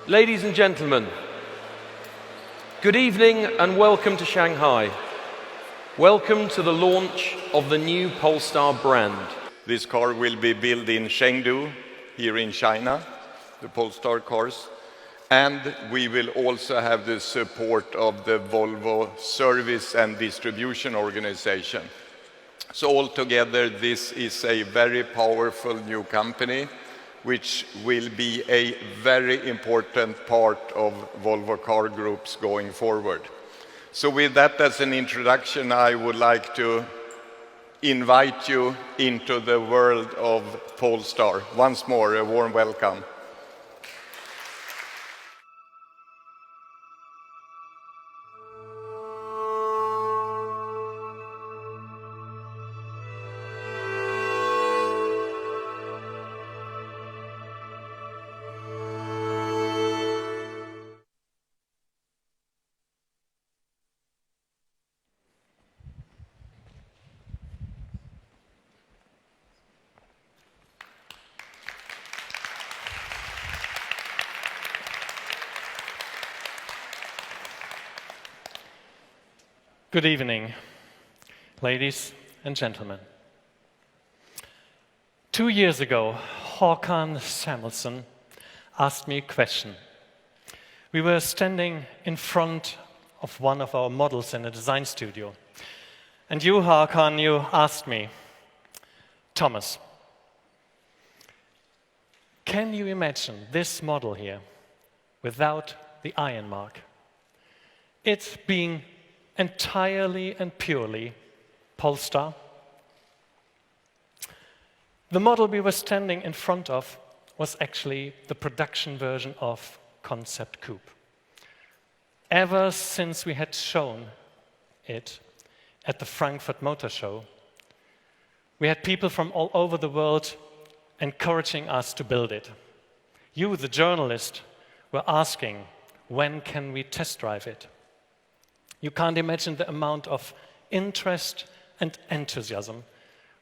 Ladies and gentlemen, good evening and welcome to Shanghai. Welcome to the launch of the new Polestar brand. This car will be built in Chengdu, here in China, the Polestar cars. And we will also have the support of the Volvo Service and Distribution Organization. So altogether, this is a very powerful new company, which will be a very important part of Volvo Car Groups going forward. So with that as an introduction, I would like to invite you into the world of Polestar. Once more, a warm welcome. Good evening, ladies and gentlemen. 2 years ago, Håkan Samuelsson asked me a question. We were standing in front of one of our models in a design studio. And you, Håkan, you asked me, Thomas, can you imagine this model here without the iron mark? It being entirely and purely Polestar. The model we were standing in front of was actually the production version of Concept Coupe. Ever since we had shown it at the Frankfurt Motor Show, we had people from all over the world encouraging us to build it. You, the journalist, were asking, when can we test drive it? You can't imagine the amount of interest and enthusiasm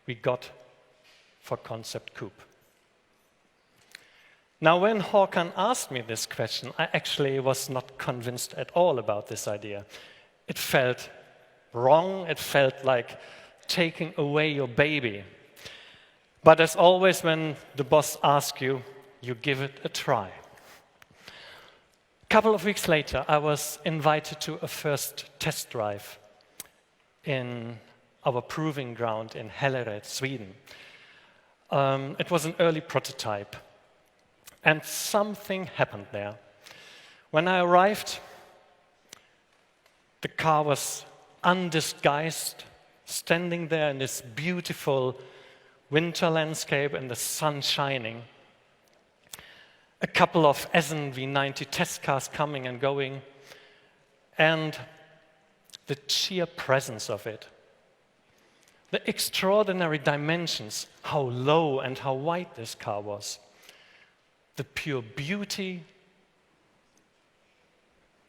we got for Concept Coupe. Now, when Håkan asked me this question, I actually was not convinced at all about this idea. It felt wrong, it felt like taking away your baby. But as always, when the boss asks you, you give it a try. A couple of weeks later, I was invited to a first test drive in our proving ground in Hällered, Sweden. It was an early prototype, and something happened there. When I arrived, the car was undisguised, standing there in this beautiful winter landscape and the sun shining. A couple of Essen V90 test cars coming and going, and the sheer presence of it. The extraordinary dimensions, how low and how wide this car was. The pure beauty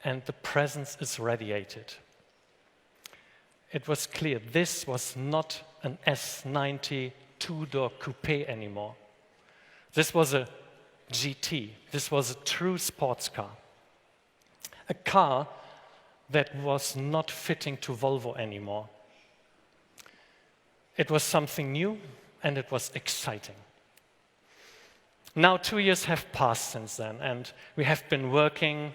and the presence is radiated. It was clear this was not an S90 two-door coupe anymore. This was a GT. This was a true sports car. A car that was not fitting to Volvo anymore. It was something new and it was exciting. Now 2 years have passed since then, and we have been working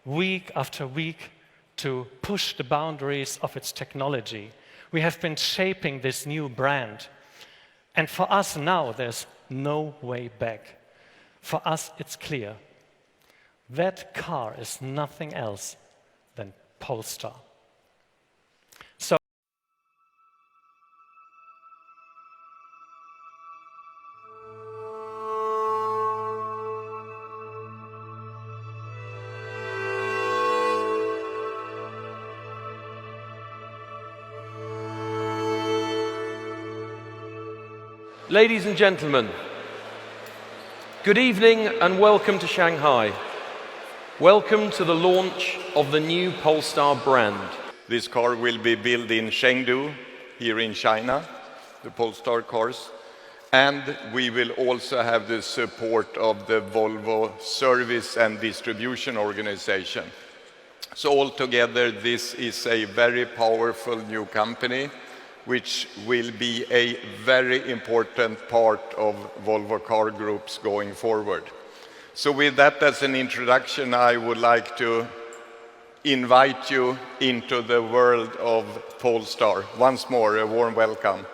week after week to push the boundaries of its technology. We have been shaping this new brand. And for us now, there's no way back. For us, it's clear. That car is nothing else than Polestar. So, ladies and gentlemen, good evening and welcome to Shanghai. Welcome to the launch of the new Polestar brand. This car will be built in Chengdu, here in China, the Polestar cars. And we will also have the support of the Volvo Service and Distribution Organization. So altogether, this is a very powerful new company, which will be a very important part of Volvo Car Groups going forward. So with that as an introduction, I would like to invite you into the world of Polestar. Once more, a warm welcome.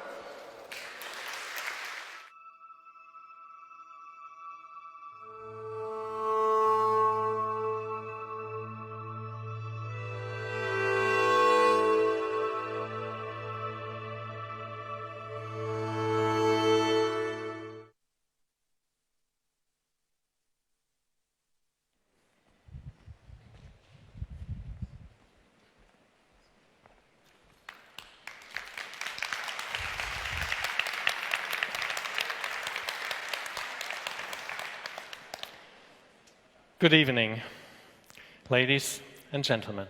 Good evening, ladies and gentlemen.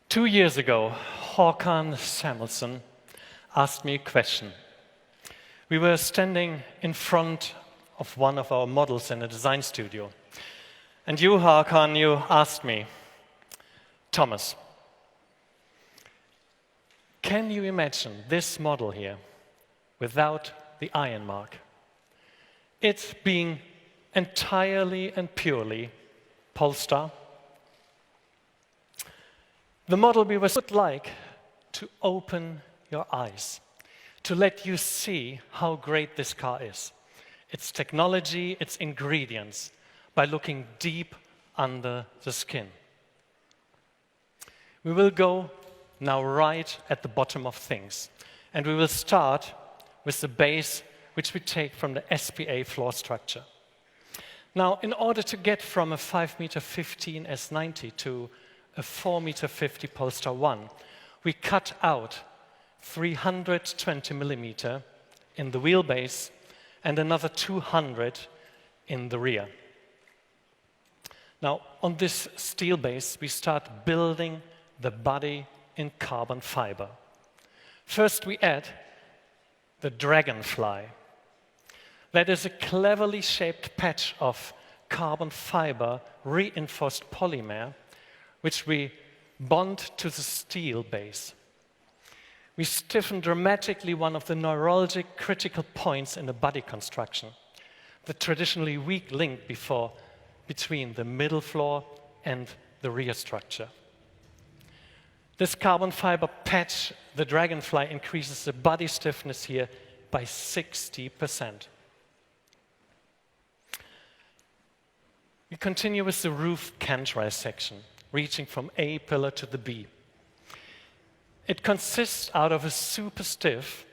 2 years ago, Håkan Samuelsson asked me a question. We were standing in front of one of our models in a design studio. And you, Håkan, you asked me, Thomas, can you imagine this model here without the iron mark? It being entirely and purely Polestar. The model we would like to open your eyes, to let you see how great this car is, its technology, its ingredients, by looking deep under the skin. We will go now right at the bottom of things, and we will start with the base which we take from the SPA floor structure. Now, in order to get from a 5.15 m S90 to a 4.50 m Polestar 1, we cut out 320 mm in the wheelbase and another 200 in the rear. Now, on this steel base, we start building the body in carbon fiber. First, we add the dragonfly. That is a cleverly shaped patch of carbon fiber reinforced polymer, which we bond to the steel base. We stiffen dramatically one of the neurologic critical points in the body construction, the traditionally weak link between the middle floor and the rear structure. This carbon fiber patch, the dragonfly, increases the body stiffness here by 60%. We continue with the roof cantrail section, reaching from A pillar to the B. It consists out of a super stiff,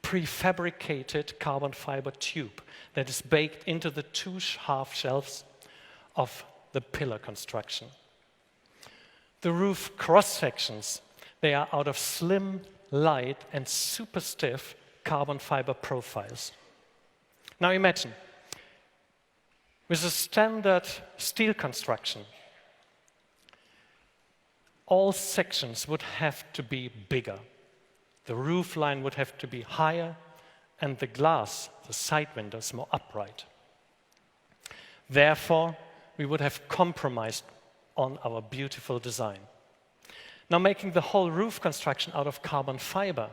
prefabricated carbon fiber tube that is baked into the two half shelves of the pillar construction. The roof cross sections, they are out of slim, light, and super stiff carbon fiber profiles. Now imagine, with a standard steel construction, all sections would have to be bigger. The roof line would have to be higher, and the glass, the side windows, more upright. Therefore, we would have compromised on our beautiful design. Now, making the whole roof construction out of carbon fiber,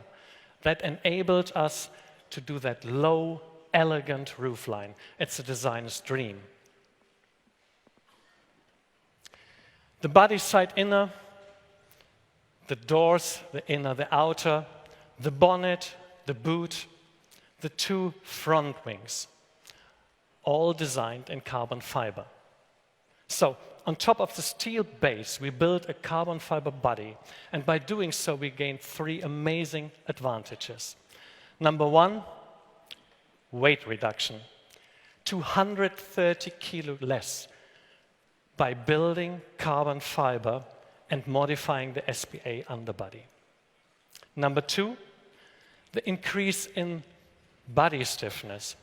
that enabled us to do that low, elegant roof line. It's a designer's dream. The body side inner, the doors, the inner, the outer, the bonnet, the boot, the two front wings, all designed in carbon fiber. So, on top of the steel base, we built a carbon fiber body, and by doing so, we gained 3 amazing advantages. Number 1, weight reduction, 230 kilo less by building carbon fiber and modifying the SPA underbody. Number 2, the increase in body stiffness.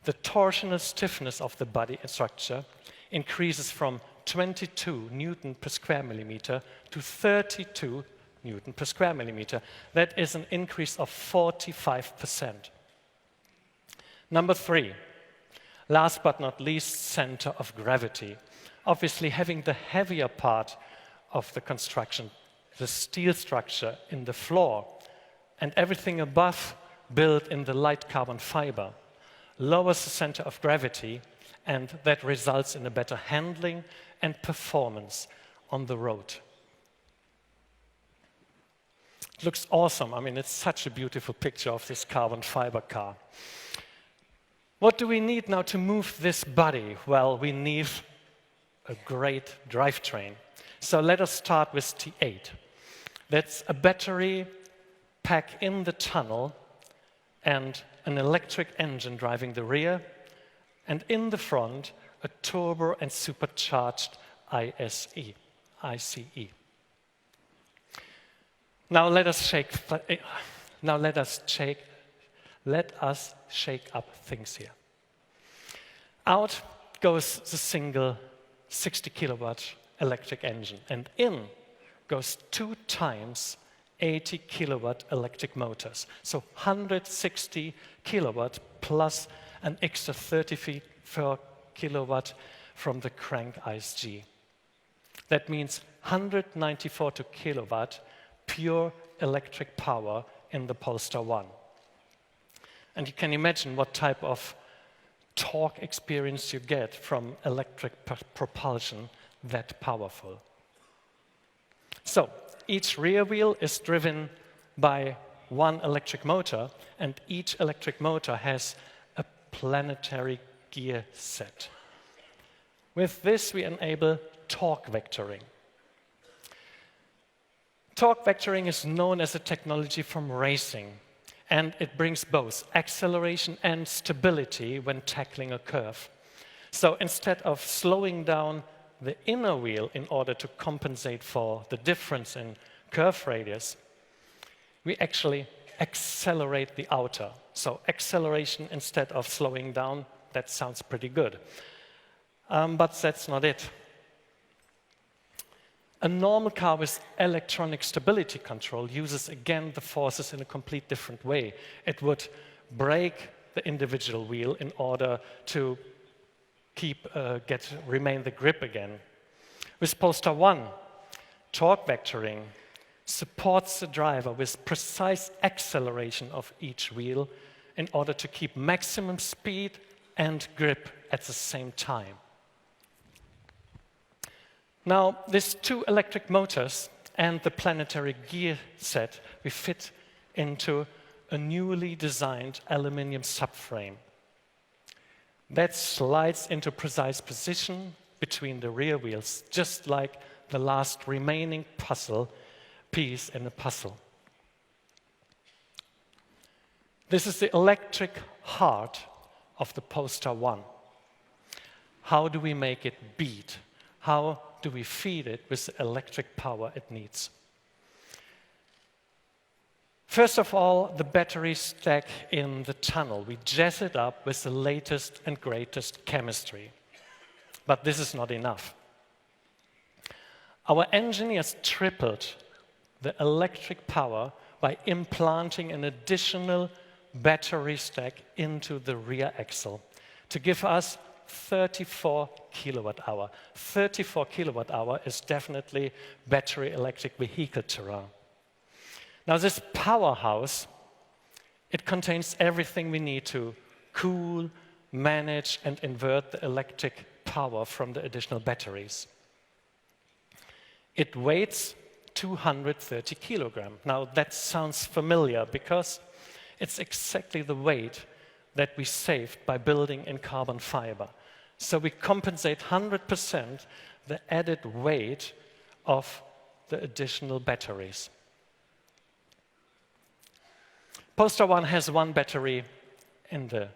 The torsional stiffness of the body structure increases from 22 Newton per square millimeter to 32 Newton per square millimeter. That is an increase of 45%. Number 3, last but not least, center of gravity. Obviously, having the heavier part of the construction, the steel structure in the floor, and everything above built in the light carbon fiber, lowers the center of gravity, and that results in a better handling and performance on the road. It looks awesome. I mean, it's such a beautiful picture of this carbon fiber car. What do we need now to move this body? Well, we need a great drivetrain. So let us start with T8. That's a battery pack in the tunnel and an electric engine driving the rear, and in the front, a turbo and supercharged ICE. Now let us shake up things here. Out goes the single 60 kilowatt electric engine, and in goes 2 times 80 kilowatt electric motors. So 160 kilowatt plus an extra 34 kilowatt from the crank ICE. That means 194 kilowatt pure electric power in the Polestar 1. And you can imagine what type of torque experience you get from electric propulsion that powerful. So each rear wheel is driven by one electric motor, and each electric motor has a planetary gear set. With this, we enable torque vectoring. Torque vectoring is known as a technology from racing, and it brings both acceleration and stability when tackling a curve. So instead of slowing down the inner wheel in order to compensate for the difference in curve radius, we actually accelerate the outer. So acceleration instead of slowing down, that sounds pretty good. But that's not it. A normal car with electronic stability control uses, again, the forces in a complete different way. It would brake the individual wheel in order to remain the grip again. With Polestar 1, torque vectoring supports the driver with precise acceleration of each wheel in order to keep maximum speed and grip at the same time. Now, these 2 electric motors and the planetary gear set, we fit into a newly designed aluminum subframe that slides into precise position between the rear wheels, just like the last remaining puzzle piece in a puzzle. This is the electric heart of the Polestar 1. How do we make it beat? How do we feed it with the electric power it needs? First of all, the battery stack in the tunnel. We jazz it up with the latest and greatest chemistry. But this is not enough. Our engineers tripled the electric power by implanting an additional battery stack into the rear axle to give us 34 kilowatt hour. 34 kilowatt hour is definitely battery electric vehicle terrain. Now this powerhouse, it contains everything we need to cool, manage, and invert the electric power from the additional batteries. It weighs 230 kilograms. Now that sounds familiar because it's exactly the weight that we saved by building in carbon fiber. So we compensate 100% the added weight of the additional batteries. Polestar 1 has 1 battery in the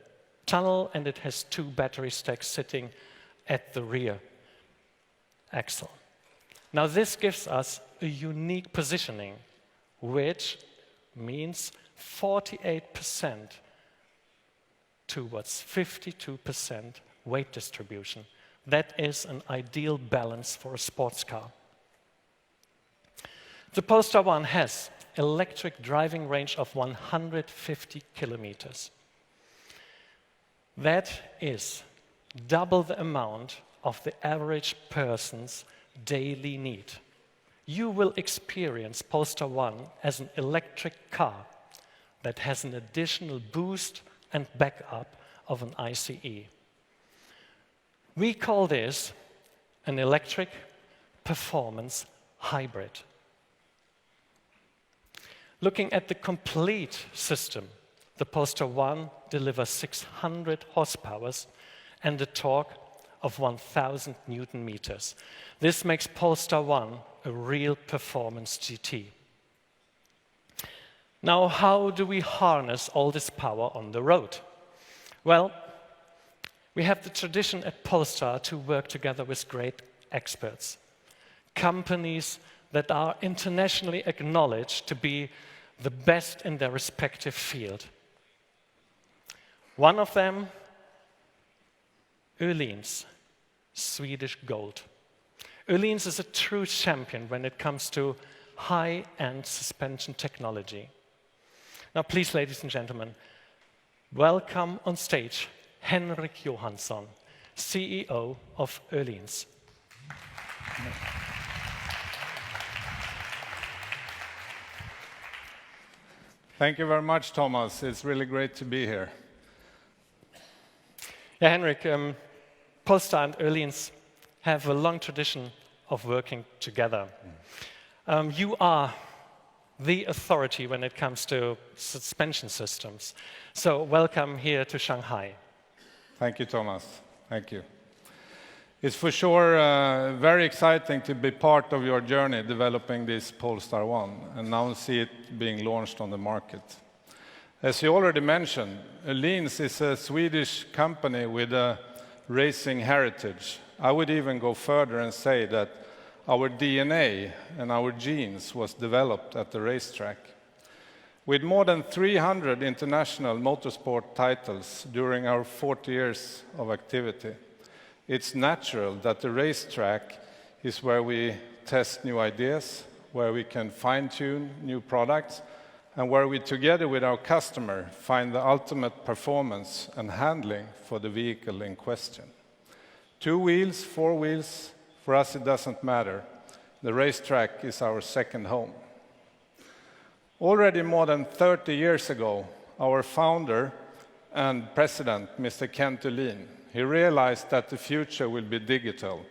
tunnel, and it has 2 battery stacks sitting at the rear axle. Now this gives us a unique positioning, which means 48% towards 52% weight distribution. That is an ideal balance for a sports car. The Polestar 1 has electric driving range of 150 kilometers. That is double the amount of the average person's daily need. You will experience Polestar 1 as an electric car that has an additional boost and backup of an ICE. We call this an electric performance hybrid. Looking at the complete system, the Polestar 1 delivers 600 horsepower and a torque of 1,000 Newton meters. This makes Polestar 1 a real performance GT. Now, how do we harness all this power on the road? Well, we have the tradition at Polestar to work together with great experts, companies that are internationally acknowledged to be the best in their respective field. One of them, Öhlins, Swedish gold. Öhlins is a true champion when it comes to high-end suspension technology. Now, please, ladies and gentlemen, welcome on stage Henrik Johansson, CEO of Öhlins. Thank you very much, Thomas. It's really great to be here. Yeah, Henrik, Polestar and Öhlins have a long tradition of working together. You are the authority when it comes to suspension systems. So welcome here to Shanghai. Thank you, Thomas. Thank you. It's for sure very exciting to be part of your journey developing this Polestar 1 and now see it being launched on the market. As you already mentioned, Öhlins is a Swedish company with a racing heritage. I would even go further and say that our DNA and our genes was developed at the racetrack. With more than 300 international motorsport titles during our 40 years of activity, it's natural that the racetrack is where we test new ideas, where we can fine-tune new products, and where we, together with our customer, find the ultimate performance and handling for the vehicle in question. 2 wheels, 4 wheels, for us it doesn't matter. The racetrack is our second home. Already more than 30 years ago, our founder and president, Mr. Kent Öhlin, he realized that the future will be digital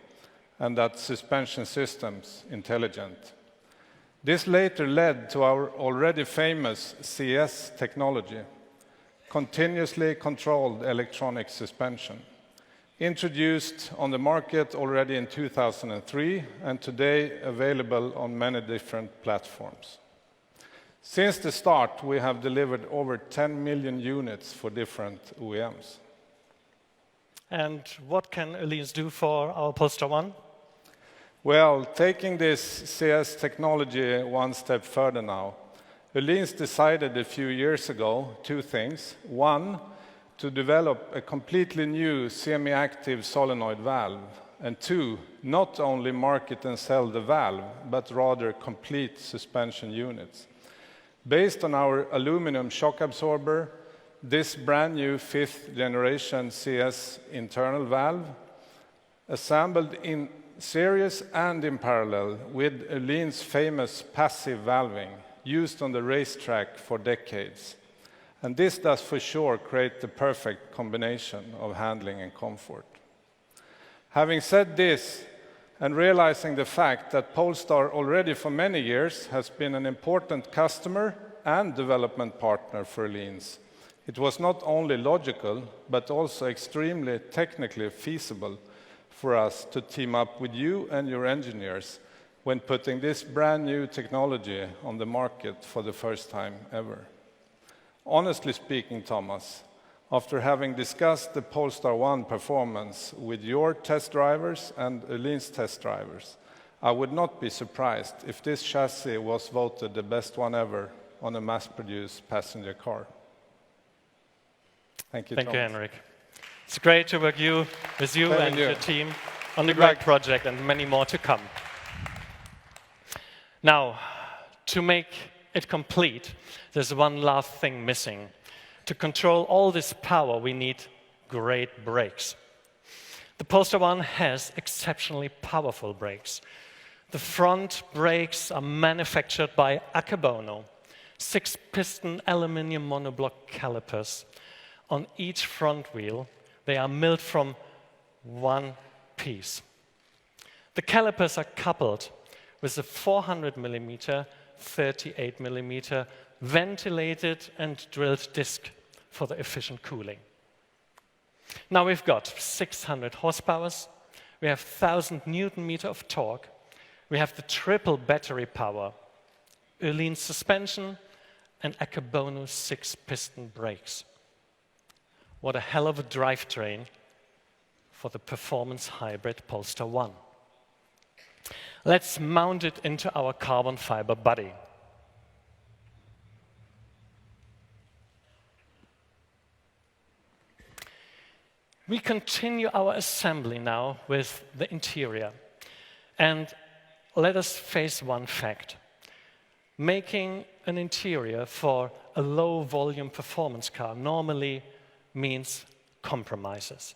and that suspension systems intelligent. This later led to our already famous CS technology, continuously controlled electronic suspension, introduced on the market already in 2003 and today available on many different platforms. Since the start, we have delivered over 10 million units for different OEMs. And what can Öhlins do for our Polestar 1? Well, taking this CS technology one step further now, Öhlins decided a few years ago 2 things. 1, to develop a completely new semi-active solenoid valve. And 2, not only market and sell the valve, but rather complete suspension units. Based on our aluminum shock absorber, this brand new 5th generation CS internal valve, assembled in series and in parallel with Öhlins famous passive valving, used on the racetrack for decades. And this does for sure create the perfect combination of handling and comfort. Having said this, and realizing the fact that Polestar already for many years has been an important customer and development partner for Öhlins, it was not only logical, but also extremely technically feasible for us to team up with you and your engineers when putting this brand new technology on the market for the first time ever. Honestly speaking, Thomas, after having discussed the Polestar 1 performance with your test drivers and Öhlins test drivers, I would not be surprised if this chassis was voted the best one ever on a mass-produced passenger car. Thank you, Thank Thomas. you, Henrik. It's great to work with you and your team on the great project and many more to come. Now, to make it complete, there's one last thing missing. To control all this power, we need great brakes. The Polestar 1 has exceptionally powerful brakes. The front brakes are manufactured by Akebono, 6-piston aluminum monoblock calipers. On each front wheel, they are milled from one piece. The calipers are coupled with a 400 millimeter, 38 millimeter ventilated and drilled disc for the efficient cooling. Now we've got 600 horsepower, we have 1,000 Newton meter of torque, we have the triple battery power, Öhlins suspension, and Akebono 6-piston brakes. What a hell of a drivetrain for the performance hybrid Polestar 1. Let's mount it into our carbon fiber body. We continue our assembly now with the interior. And let us face one fact. Making an interior for a low-volume performance car normally means compromises.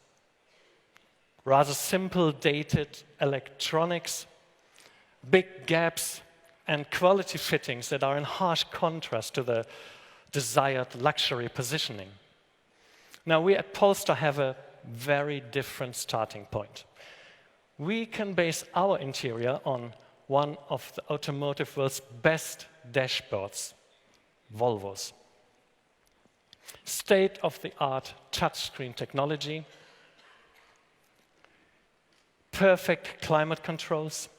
Rather simple, dated electronics, big gaps, and quality fittings that are in harsh contrast to the desired luxury positioning. Now, we at Polestar have a very different starting point. We can base our interior on one of the automotive world's best dashboards, Volvo's. State-of-the-art touchscreen technology, perfect climate controls,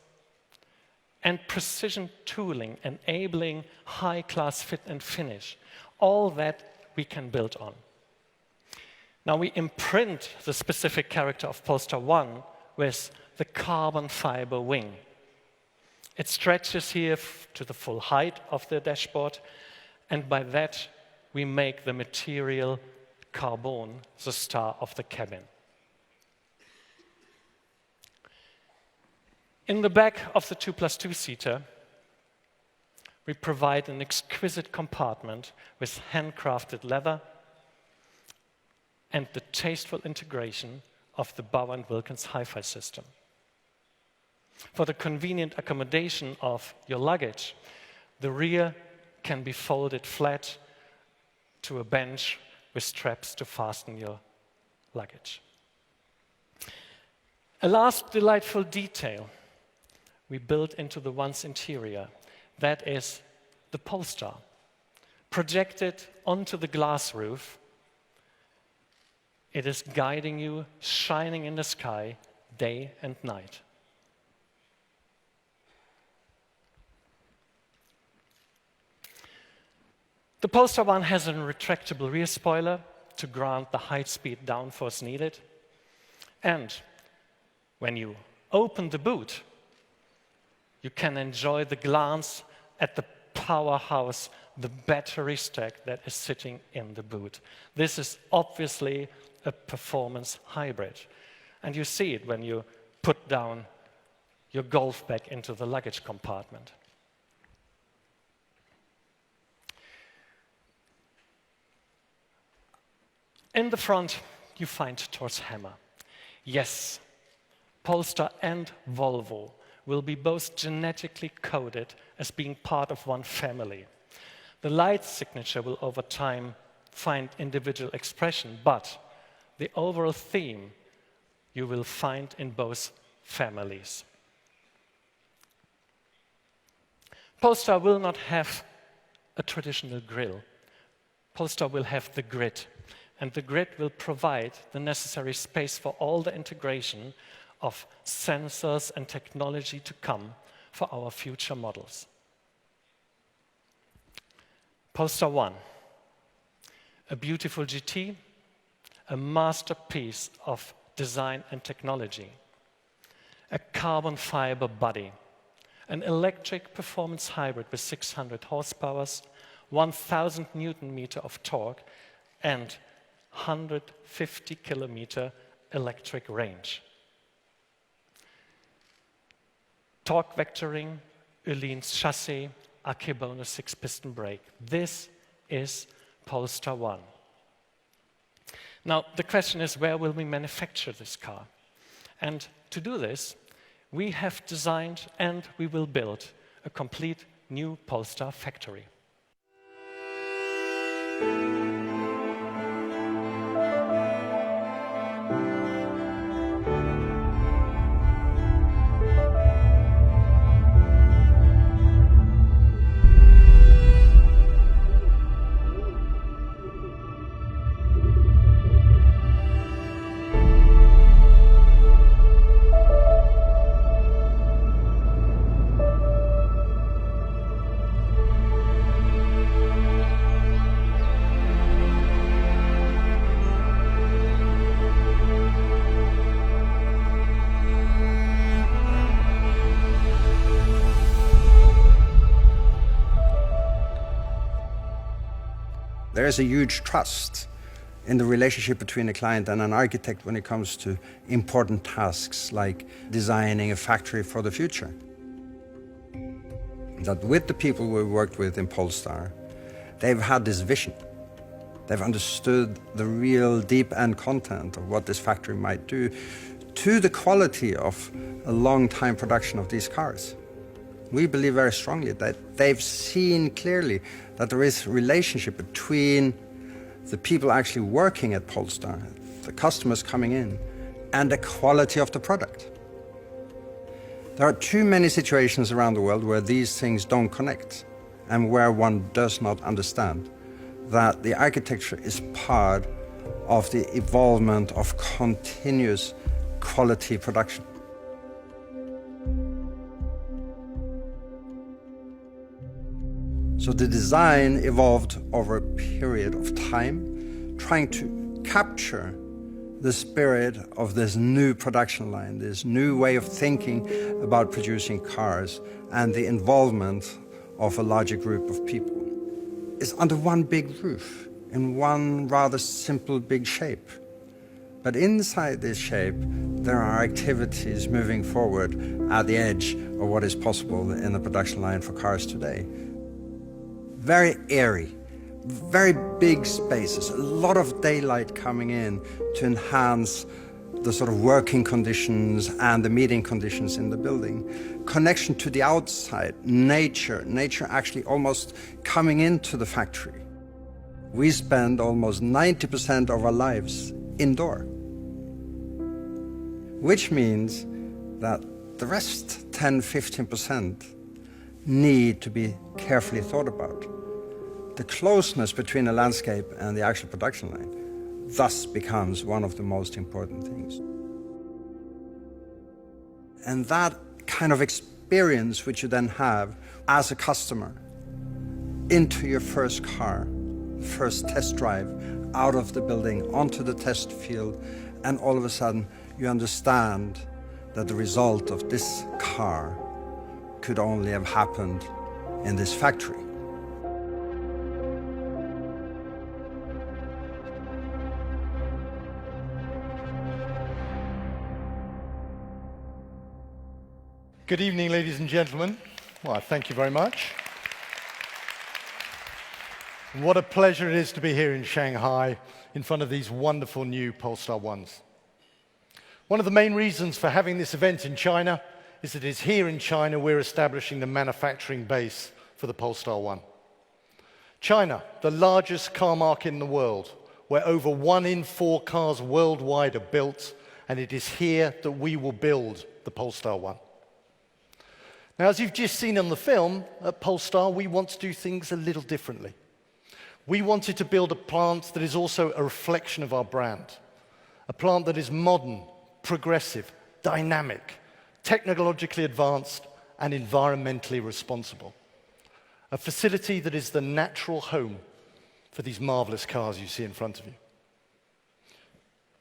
and precision tooling enabling high-class fit and finish. All that we can build on. Now we imprint the specific character of Polestar 1 with the carbon fiber wing. It stretches here to the full height of the dashboard, and by that we make the material carbon the star of the cabin. In the back of the 2+2-seater, we provide an exquisite compartment with handcrafted leather and the tasteful integration of the Bow & Wilkins hi-fi system. For the convenient accommodation of your luggage, the rear can be folded flat to a bench with straps to fasten your luggage. A last delightful detail we built into the One's interior, that is the Polestar, projected onto the glass roof. It is guiding you, shining in the sky, day and night. The Polestar 1 has a retractable rear spoiler to grant the high-speed downforce needed. And when you open the boot, you can enjoy the glance at the powerhouse, the battery stack that is sitting in the boot. This is obviously a performance hybrid. And you see it when you put down your golf bag into the luggage compartment. In the front, you find Thor's hammer. Yes, Polestar and Volvo will be both genetically coded as being part of one family. The light signature will over time find individual expression, but the overall theme you will find in both families. Polestar will not have a traditional grille. Polestar will have the grid, and the grid will provide the necessary space for all the integration of sensors and technology to come for our future models. Polestar 1, a beautiful GT, a masterpiece of design and technology, a carbon fiber body, an electric performance hybrid with 600 horsepower, 1,000 Newton meter of torque, and 150 kilometer electric range. Torque vectoring, Öhlins chassis, Akebono 6-piston brake. This is Polestar 1. Now, the question is, where will we manufacture this car? And to do this, we have designed and we will build a complete new Polestar factory. There is a huge trust in the relationship between a client and an architect when it comes to important tasks like designing a factory for the future. That with the people we worked with in Polestar, they've had this vision. They've understood the real deep end content of what this factory might do to the quality of a long time production of these cars. We believe very strongly that they've seen clearly that there is a relationship between the people actually working at Polestar, the customers coming in, and the quality of the product. There are too many situations around the world where these things don't connect and where one does not understand that the architecture is part of the evolvement of continuous quality production. So the design evolved over a period of time, trying to capture the spirit of this new production line, this new way of thinking about producing cars and the involvement of a larger group of people. It's under one big roof, in one rather simple big shape. But inside this shape, there are activities moving forward at the edge of what is possible in the production line for cars today. Very airy, very big spaces, a lot of daylight coming in to enhance the sort of working conditions and the meeting conditions in the building. Connection to the outside, nature actually almost coming into the factory. We spend almost 90% of our lives indoor, which means that the rest 10–15% need to be carefully thought about. The closeness between a landscape and the actual production line thus becomes one of the most important things. And that kind of experience which you then have as a customer into your first car, first test drive, out of the building, onto the test field, and all of a sudden you understand that the result of this car could only have happened in this factory. Good evening, ladies and gentlemen. Well, thank you very much. What a pleasure it is to be here in Shanghai in front of these wonderful new Polestar 1s. One of the main reasons for having this event in China is that it's here in China we're establishing the manufacturing base for the Polestar 1. China, the largest car market in the world, where over 1 in 4 cars worldwide are built, and it is here that we will build the Polestar 1. Now, as you've just seen on the film, at Polestar, we want to do things a little differently. We wanted to build a plant that is also a reflection of our brand, a plant that is modern, progressive, dynamic, technologically advanced, and environmentally responsible. A facility that is the natural home for these marvelous cars you see in front of you.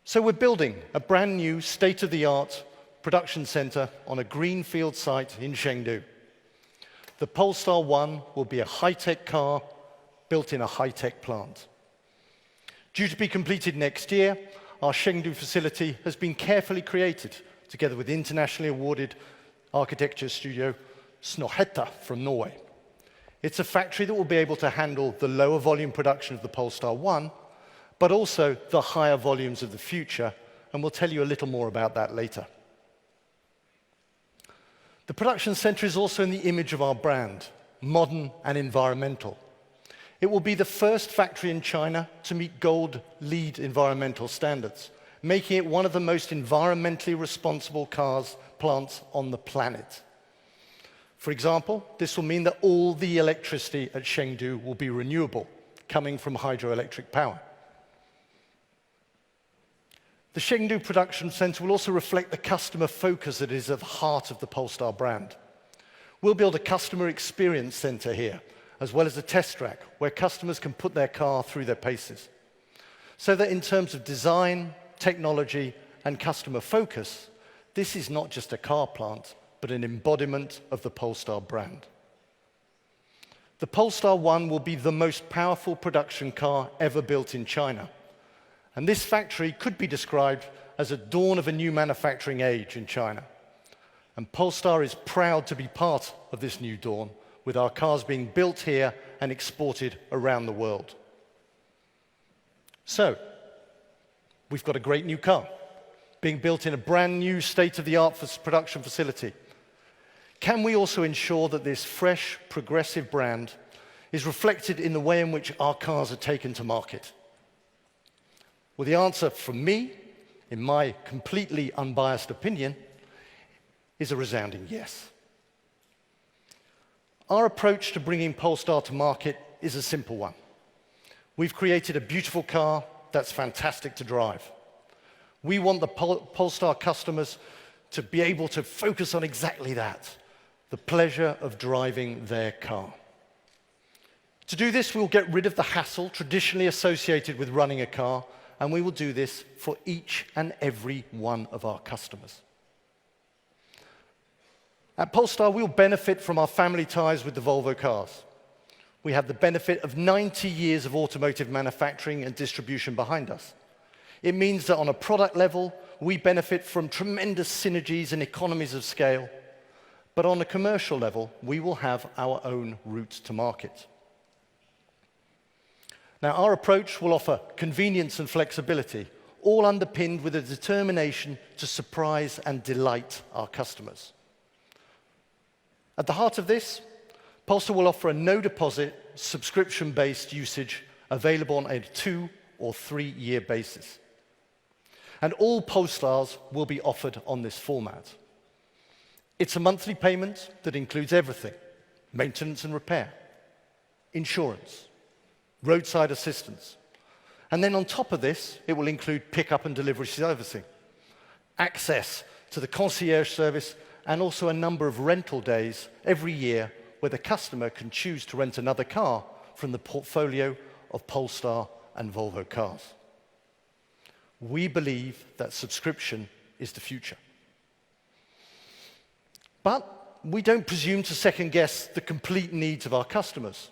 So we're building a brand new, state-of-the-art production center on a greenfield site in Chengdu. The Polestar 1 will be a high-tech car built in a high-tech plant. Due to be completed next year, our Chengdu facility has been carefully created together with internationally awarded architecture studio Snohetta from Norway. It's a factory that will be able to handle the lower volume production of the Polestar 1, but also the higher volumes of the future, and we'll tell you a little more about that later. The production center is also in the image of our brand, modern and environmental. It will be the first factory in China to meet gold LEED environmental standards, making it one of the most environmentally responsible plants on the planet. For example, this will mean that all the electricity at Chengdu will be renewable, coming from hydroelectric power. The Chengdu production center will also reflect the customer focus that is at the heart of the Polestar brand. We'll build a customer experience center here, as well as a test track where customers can put their car through their paces. So that in terms of design, technology, and customer focus, this is not just a car plant, but an embodiment of the Polestar brand. The Polestar 1 will be the most powerful production car ever built in China. And this factory could be described as a dawn of a new manufacturing age in China. And Polestar is proud to be part of this new dawn, with our cars being built here and exported around the world. So, we've got a great new car, being built in a brand new state-of-the-art production facility. Can we also ensure that this fresh, progressive brand is reflected in the way in which our cars are taken to market? Well, the answer from me, in my completely unbiased opinion, is a resounding yes. Our approach to bringing Polestar to market is a simple one. We've created a beautiful car that's fantastic to drive. We want the Polestar customers to be able to focus on exactly that, the pleasure of driving their car. To do this, we'll get rid of the hassle traditionally associated with running a car, and we will do this for each and every one of our customers. At Polestar, we'll benefit from our family ties with the Volvo cars. We have the benefit of 90 years of automotive manufacturing and distribution behind us. It means that on a product level, we benefit from tremendous synergies and economies of scale. But on a commercial level, we will have our own route to market. Now, our approach will offer convenience and flexibility, all underpinned with a determination to surprise and delight our customers. At the heart of this, Polestar will offer a no-deposit, subscription-based usage available on a 2- or 3-year basis. And all Polestars will be offered on this format. It's a monthly payment that includes everything: maintenance and repair, insurance, roadside assistance. And then on top of this, it will include pickup and delivery servicing, access to the concierge service, and also a number of rental days every year where the customer can choose to rent another car from the portfolio of Polestar and Volvo cars. We believe that subscription is the future. But we don't presume to second-guess the complete needs of our customers.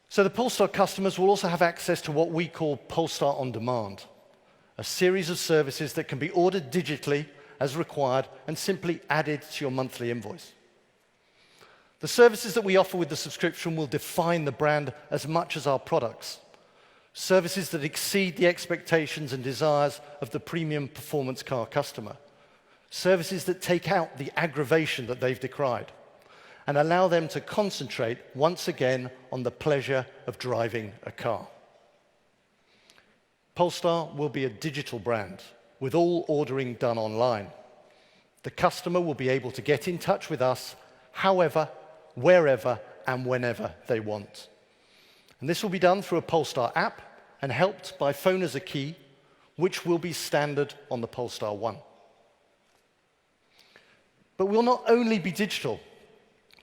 So the Polestar customers will also have access to what we call Polestar On Demand, a series of services that can be ordered digitally as required and simply added to your monthly invoice. The services that we offer with the subscription will define the brand as much as our products. Services that exceed the expectations and desires of the premium performance car customer. Services that take out the aggravation that they've decried and allow them to concentrate once again on the pleasure of driving a car. Polestar will be a digital brand with all ordering done online. The customer will be able to get in touch with us however, wherever, and whenever they want. And this will be done through a Polestar app and helped by Phone as a Key, which will be standard on the Polestar 1. But we'll not only be digital.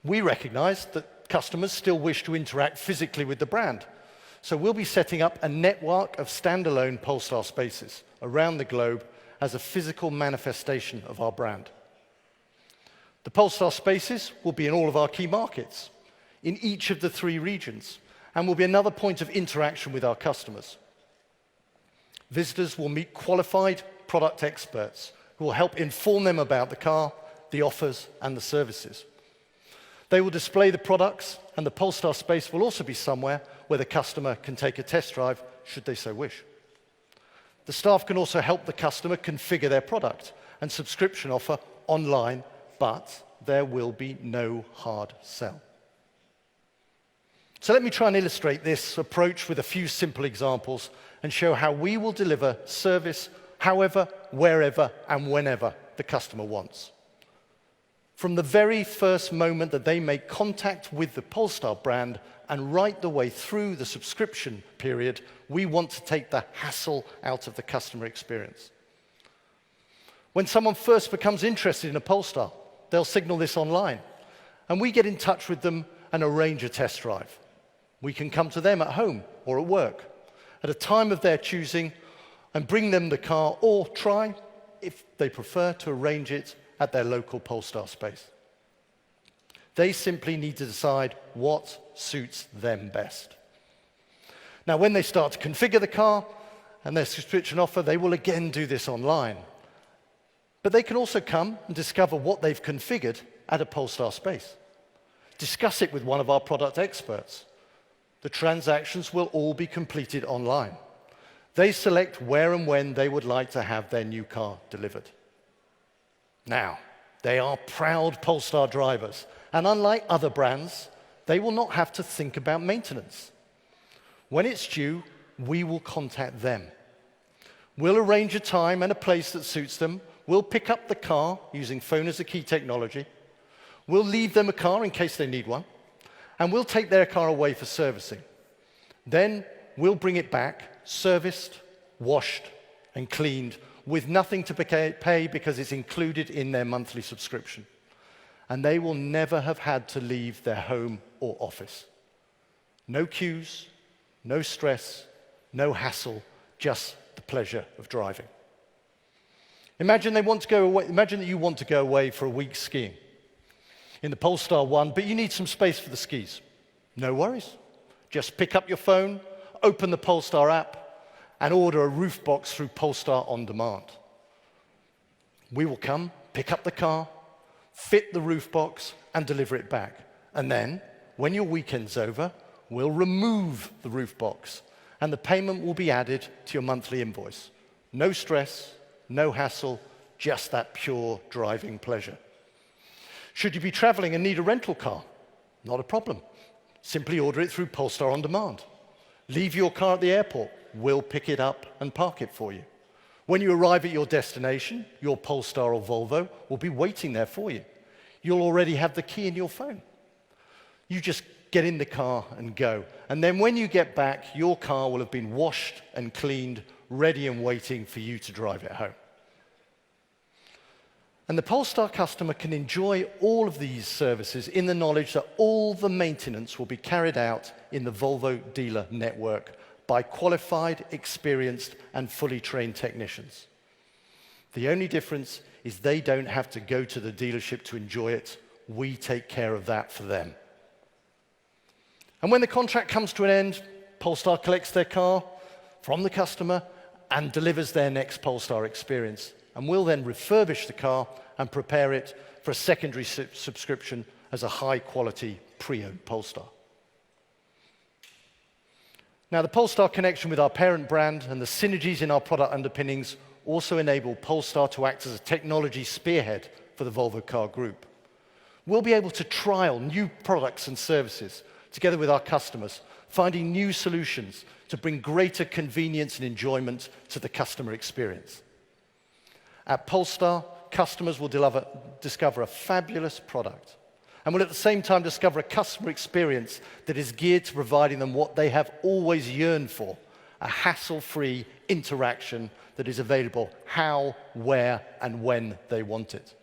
We recognize that customers still wish to interact physically with the brand. So we'll be setting up a network of standalone Polestar spaces around the globe as a physical manifestation of our brand. The Polestar spaces will be in all of our key markets, in each of the 3 regions, and will be another point of interaction with our customers. Visitors will meet qualified product experts who will help inform them about the car, the offers, and the services. They will display the products and the Polestar space will also be somewhere where the customer can take a test drive, should they so wish. The staff can also help the customer configure their product and subscription offer online, but there will be no hard sell. So let me try and illustrate this approach with a few simple examples and show how we will deliver service however, wherever, and whenever the customer wants. From the very first moment that they make contact with the Polestar brand and right the way through the subscription period, we want to take the hassle out of the customer experience. When someone first becomes interested in a Polestar, they'll signal this online, and we get in touch with them and arrange a test drive. We can come to them at home or at work at a time of their choosing and bring them the car, or try, if they prefer, to arrange it at their local Polestar space. They simply need to decide what suits them best. Now, when they start to configure the car and their subscription offer, they will again do this online. But they can also come and discover what they've configured at a Polestar space. Discuss it with one of our product experts. The transactions will all be completed online. They select where and when they would like to have their new car delivered. Now, they are proud Polestar drivers, and unlike other brands, they will not have to think about maintenance. When it's due, we will contact them. We'll arrange a time and a place that suits them. We'll pick up the car using phone as a key technology. We'll leave them a car in case they need one, and we'll take their car away for servicing. Then we'll bring it back, serviced, washed, and cleaned, with nothing to pay because it's included in their monthly subscription. And they will never have had to leave their home or office. No queues, no stress, no hassle, just the pleasure of driving. Imagine that you want to go away for a week skiing in the Polestar 1, but you need some space for the skis. No worries. Just pick up your phone, open the Polestar app, and order a roof box through Polestar On Demand. We will come, pick up the car, fit the roof box, and deliver it back. And then, when your weekend's over, we'll remove the roof box, and the payment will be added to your monthly invoice. No stress, no hassle, just that pure driving pleasure. Should you be traveling and need a rental car? Not a problem. Simply order it through Polestar On Demand. Leave your car at the airport. We'll pick it up and park it for you. When you arrive at your destination, your Polestar or Volvo will be waiting there for you. You'll already have the key in your phone. You just get in the car and go. And then when you get back, your car will have been washed and cleaned, ready and waiting for you to drive it home. And the Polestar customer can enjoy all of these services in the knowledge that all the maintenance will be carried out in the Volvo dealer network by qualified, experienced, and fully trained technicians. The only difference is they don't have to go to the dealership to enjoy it. We take care of that for them. And when the contract comes to an end, Polestar collects their car from the customer and delivers their next Polestar experience. And we'll then refurbish the car and prepare it for a secondary subscription as a high-quality pre-owned Polestar. Now, the Polestar connection with our parent brand and the synergies in our product underpinnings also enable Polestar to act as a technology spearhead for the Volvo Car Group. We'll be able to trial new products and services together with our customers, finding new solutions to bring greater convenience and enjoyment to the customer experience. At Polestar, customers will discover a fabulous product and will at the same time discover a customer experience that is geared to providing them what they have always yearned for, a hassle-free interaction that is available how, where, and when they want it.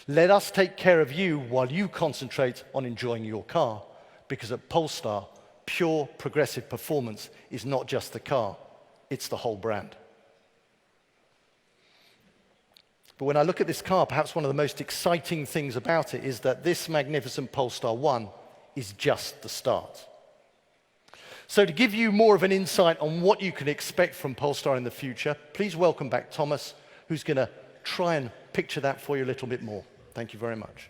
Let us take care of you while you concentrate on enjoying your car, because at Polestar, pure progressive performance is not just the car, it's the whole brand. But when I look at this car, perhaps one of the most exciting things about it is that this magnificent Polestar 1 is just the start. So to give you more of an insight on what you can expect from Polestar in the future, please welcome back Thomas, who's going to try and picture that for you a little bit more. Thank you very much.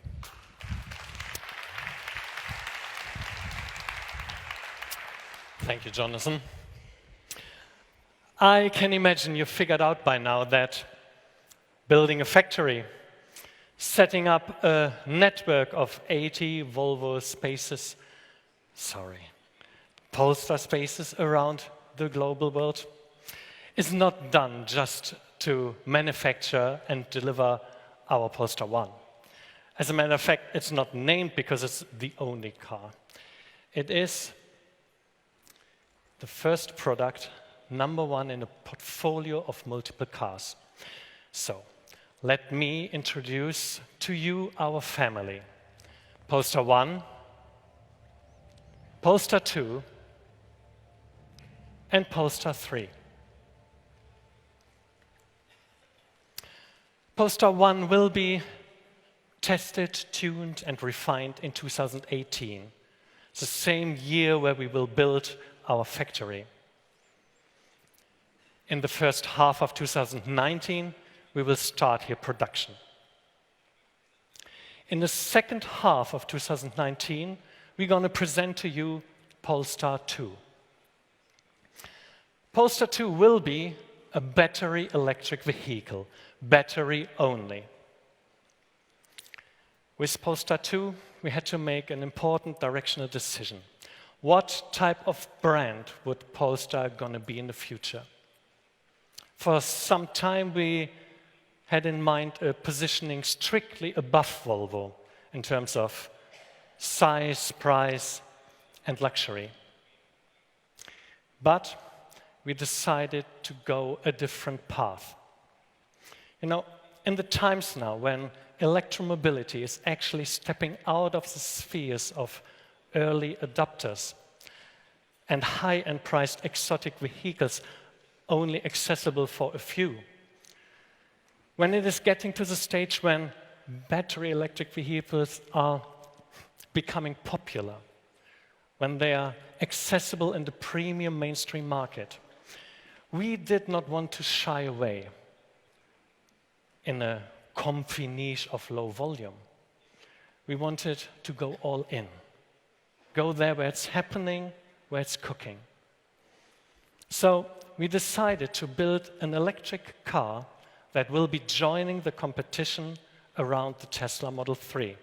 Thank you, Jonathan. I can imagine you figured out by now that building a factory, setting up a network of 80 Volvo spaces, Polestar spaces around the global world is not done just to manufacture and deliver our Polestar 1. As a matter of fact, it's not named because it's the only car. It is the first product, number one in a portfolio of multiple cars. So, let me introduce to you our family. Polestar 1, Polestar 2, and Polestar 3. Polestar 1 will be tested, tuned, and refined in 2018. It's the same year where we will build our factory. In the first half of 2019, we will start here production. In the second half of 2019, we're going to present to you Polestar 2. Polestar 2 will be a battery electric vehicle, battery only. With Polestar 2, we had to make an important directional decision. What type of brand would Polestar gonna be in the future? For some time, we had in mind a positioning strictly above Volvo in terms of size, price, and luxury. But we decided to go a different path. You know, in the times now when electromobility is actually stepping out of the spheres of early adopters and high-end priced exotic vehicles only accessible for a few, when it is getting to the stage when battery electric vehicles are becoming popular, when they are accessible in the premium mainstream market, we did not want to shy away in a comfy niche of low volume. We wanted to go all in, go there where it's happening, where it's cooking. So we decided to build an electric car that will be joining the competition around the Tesla Model 3,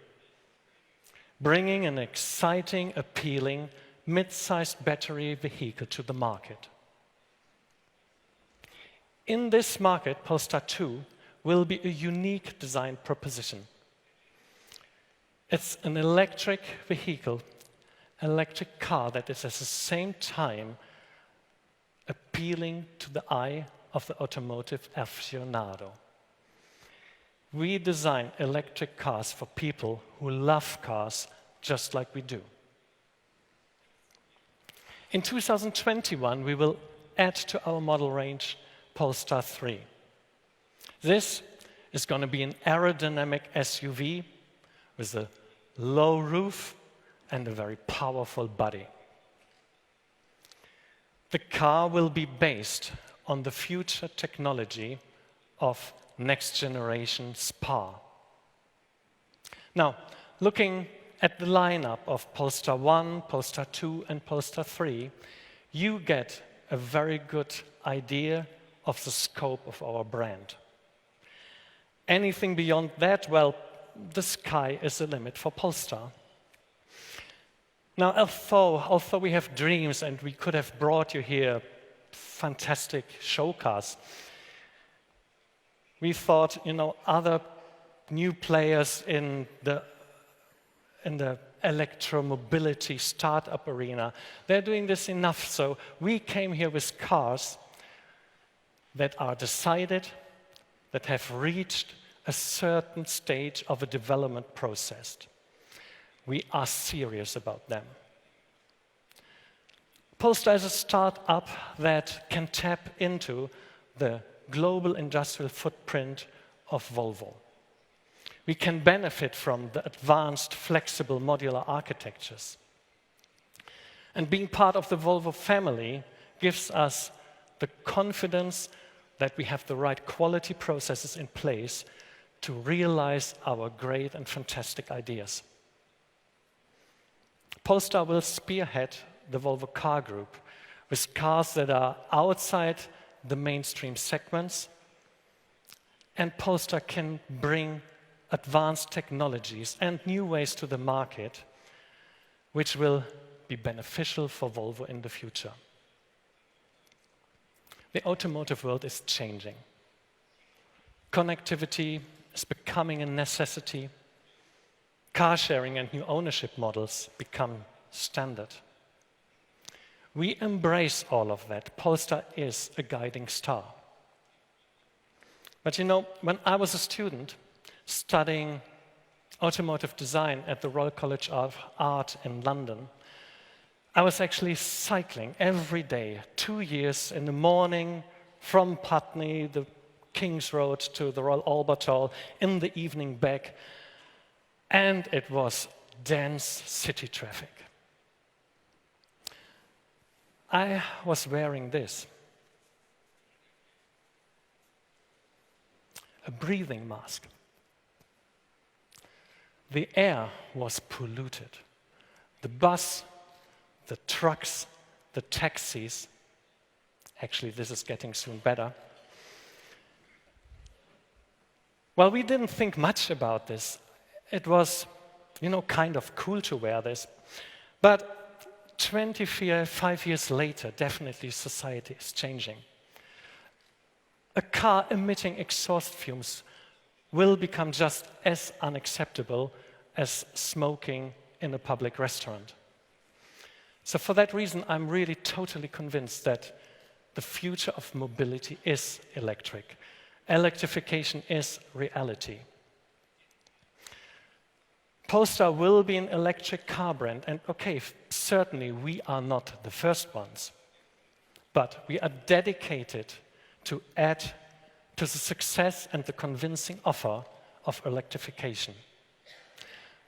bringing an exciting, appealing, mid-sized battery vehicle to the market. In this market, Polestar 2 will be a unique design proposition. It's an electric vehicle, electric car that is at the same time appealing to the eye of the automotive aficionado. We design electric cars for people who love cars just like we do. In 2021, we will add to our model range Polestar 3. This is going to be an aerodynamic SUV with a low roof and a very powerful body. The car will be based on the future technology of next generation SPA. Now, looking at the lineup of Polestar 1, Polestar 2, and Polestar 3, you get a very good idea of the scope of our brand. Anything beyond that, well, the sky is the limit for Polestar. Now, although we have dreams and we could have brought you here fantastic show cars, we thought, you know, other new players in the electromobility startup arena, they're doing this enough, so we came here with cars that are decided, that have reached a certain stage of a development process. We are serious about them. Polestar is a startup that can tap into the global industrial footprint of Volvo. We can benefit from the advanced, flexible, modular architectures. And being part of the Volvo family gives us the confidence that we have the right quality processes in place to realize our great and fantastic ideas. Polestar will spearhead the Volvo Car Group with cars that are outside the mainstream segments. And Polestar can bring advanced technologies and new ways to the market, which will be beneficial for Volvo in the future. The automotive world is changing. Connectivity is becoming a necessity. Car sharing and new ownership models become standard. We embrace all of that. Polestar is a guiding star. But you know, when I was a student studying automotive design at the Royal College of Art in London, I was actually cycling every day, 2 years in the morning from Putney, the King's Road to the Royal Albert Hall, in the evening back, and it was dense city traffic. I was wearing this, a breathing mask. The air was polluted. The bus, the trucks, the taxis, actually this is getting soon better. Well, we didn't think much about this. It was, you know, kind of cool to wear this. But 25 years later, definitely society is changing. A car emitting exhaust fumes will become just as unacceptable as smoking in a public restaurant. So for that reason, I'm really totally convinced that the future of mobility is electric. Electrification is reality. Polestar will be an electric car brand, and okay, certainly we are not the first ones, but we are dedicated to add to the success and the convincing offer of electrification.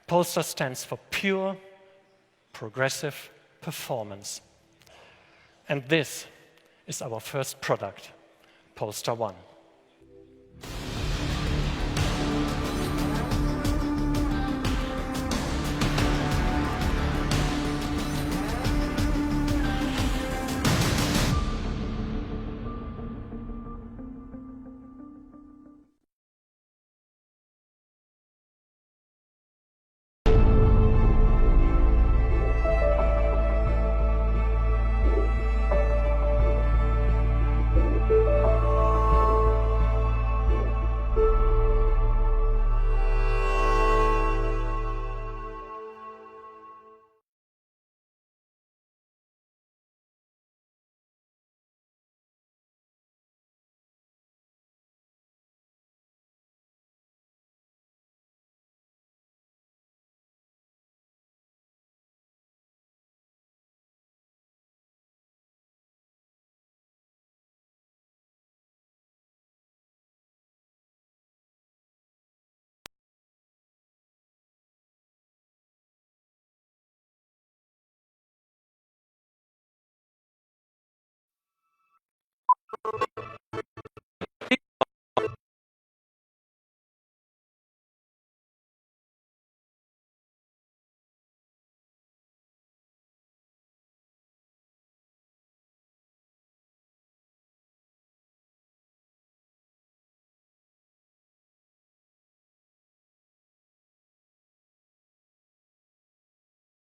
Polestar stands for pure, progressive performance. And this is our first product, Polestar 1.